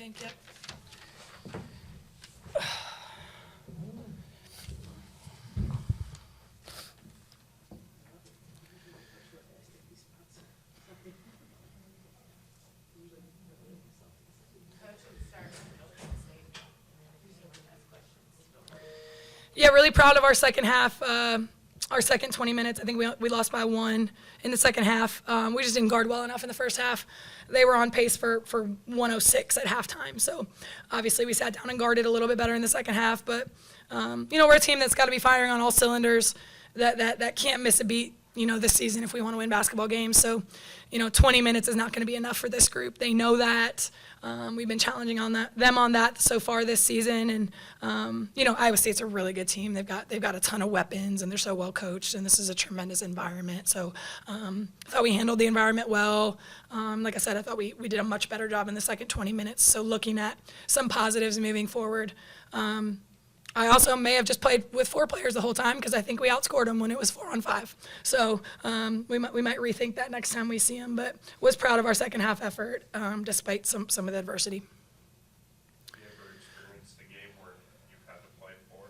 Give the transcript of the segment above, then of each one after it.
think. Yep. Yeah, really proud of our second half. Our second 20 minutes, I think we lost by 1 in the second half. We just didn't guard well enough in the first half. They were on pace for 106 at halftime. So obviously we sat down and guarded a little bit better in the second half. But, we're a team that's got to be firing on all cylinders, that can't miss a beat, this season if we want to win basketball games. So, 20 minutes is not going to be enough for this group. They know that. We've been challenging them on that so far this season, and Iowa State's a really good team. They've got a ton of weapons, and they're so well coached, and this is a tremendous environment. So I thought we handled the environment well. Like I said, I thought we did a much better job in the second 20 minutes. So looking at some positives moving forward. I also may have just played with 4 players the whole time because I think we outscored them when it was 4-on-5. So we might rethink that next time we see them. But was proud of our second half effort despite some of the adversity. Have you ever experienced a game where you've had to play for?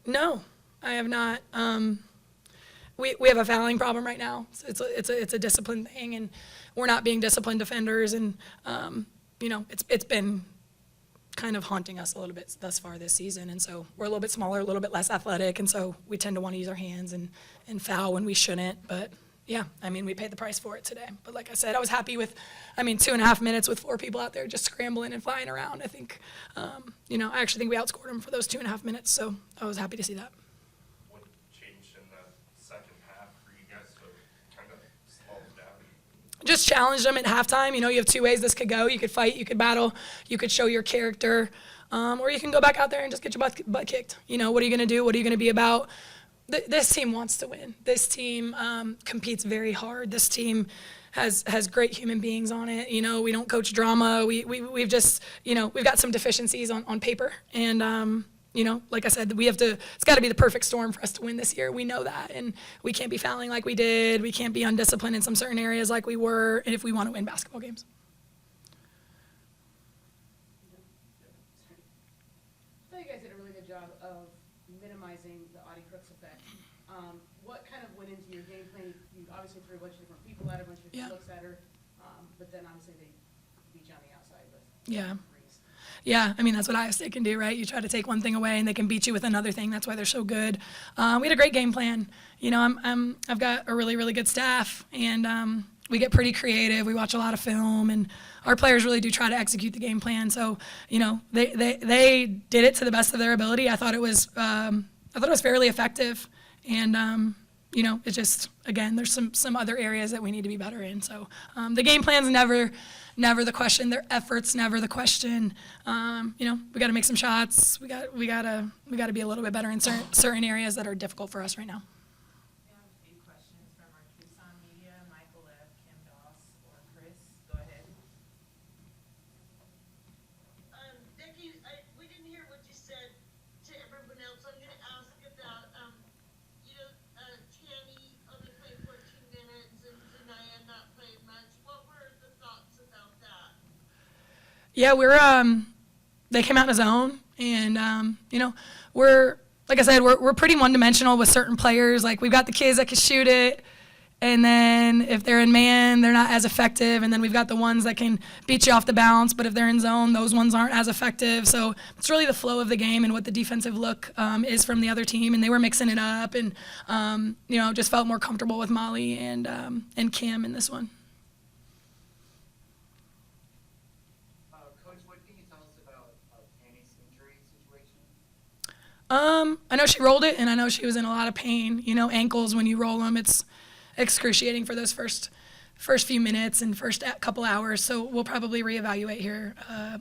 No, I have not. We have a fouling problem right now. So it's a discipline thing, and we're not being disciplined defenders, and it's been kind of haunting us a little bit thus far this season, and so we're a little bit smaller, a little bit less athletic, and so we tend to want to use our hands and foul when we shouldn't. But yeah, we paid the price for it today. But like I said, I was happy with 2.5 minutes with 4 people out there just scrambling and flying around. I think I actually think we outscored them for those 2.5 minutes, so I was happy to see that. What changed in the second half for you guys to kind of slow them down? Just challenge them at halftime. You have 2 ways this could go. You could fight, you could battle, you could show your character, or you can go back out there and just get your butt kicked. What are you going to do? What are you going to be about? This team wants to win. This team competes very hard. This team has great human beings on it. We don't coach drama. We've just, we've got some deficiencies on paper. And, like I said, it's got to be the perfect storm for us to win this year. We know that. And we can't be fouling like we did. We can't be undisciplined in some certain areas like we were, and if we want to win basketball games. I thought you guys did a really good job of minimizing the Audie Crooks effect. What kind of went into your game plan? You obviously threw a bunch of different people at her, a bunch of different looks at her, but then obviously they beat you on the outside with threes. Yeah, that's what Iowa State can do, right? You try to take one thing away, and they can beat you with another thing. That's why they're so good. We had a great game plan. I've got a really, really good staff, and we get pretty creative. We watch a lot of film, and our players really do try to execute the game plan. So, they did it to the best of their ability. I thought it was fairly effective, and it's just, again, there's some other areas that we need to be better in. So the game plan's never the question. Their effort's never the question. We got to make some shots. We got to be a little bit better in certain areas that are difficult for us right now. We have a few questions from our Tucson media. Michael Lev, Kim Doss, or Chris. Go ahead. Becky, we didn't hear what you said to everyone else. I'm going to ask about, Tammy only played 14 minutes and Zanaya not played much. What were the thoughts about that? Yeah, they came out in a zone, and like I said, we're pretty one-dimensional with certain players. Like, we've got the kids that can shoot it, and then if they're in man, they're not as effective, and then we've got the ones that can beat you off the bounce, but if they're in zone, those ones aren't as effective. So it's really the flow of the game and what the defensive look is from the other team, and they were mixing it up, and just felt more comfortable with Molly and Kim in this one. I know she rolled it, and I know she was in a lot of pain. Ankles, when you roll them, it's excruciating for those first few minutes and first couple hours. So we'll probably reevaluate here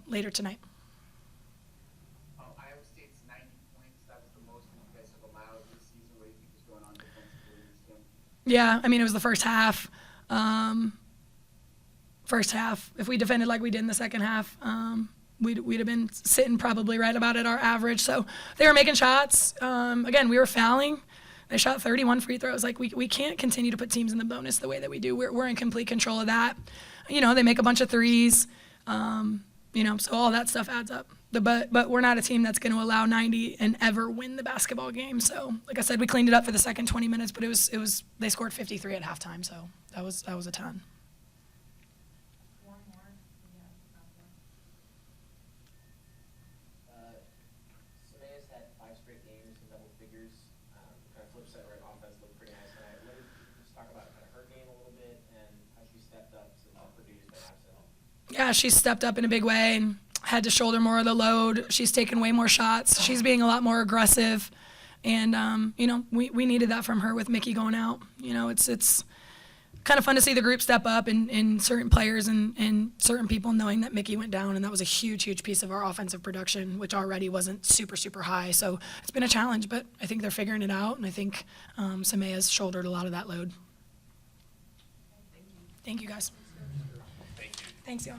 later tonight. Iowa State's 90 points, that was the most you guys have allowed this season. What do you think is going on defensively in this game? Yeah, it was the first half. If we defended like we did in the second half, we'd have been sitting probably right about at our average. So they were making shots. Again, we were fouling. They shot 31 free throws. Like, we can't continue to put teams in the bonus the way that we do. We're in complete control of that. They make a bunch of threes. So all that stuff adds up. But we're not a team that's going to allow 90 and ever win the basketball game. So like I said, we cleaned it up for the second 20 minutes, but it was they scored 53 at halftime, so that was a ton. One more. Yeah, Samea's had 5 straight games in double figures. Kind of flip side, right? Offense looked pretty nice tonight. Just talk about kind of her game a little bit and how she stepped up since Purdue's been absent. Yeah, she's stepped up in a big way and had to shoulder more of the load. She's taken way more shots. She's being a lot more aggressive. And, we needed that from her with Mickey going out. It's kind of fun to see the group step up and certain players and certain people knowing that Mickey went down. And that was a huge, huge piece of our offensive production, which already wasn't super, super high. So it's been a challenge, but I think they're figuring it out. And I think Samea's shouldered a lot of that load. Thank you, guys. Thank you. Thanks, y'all.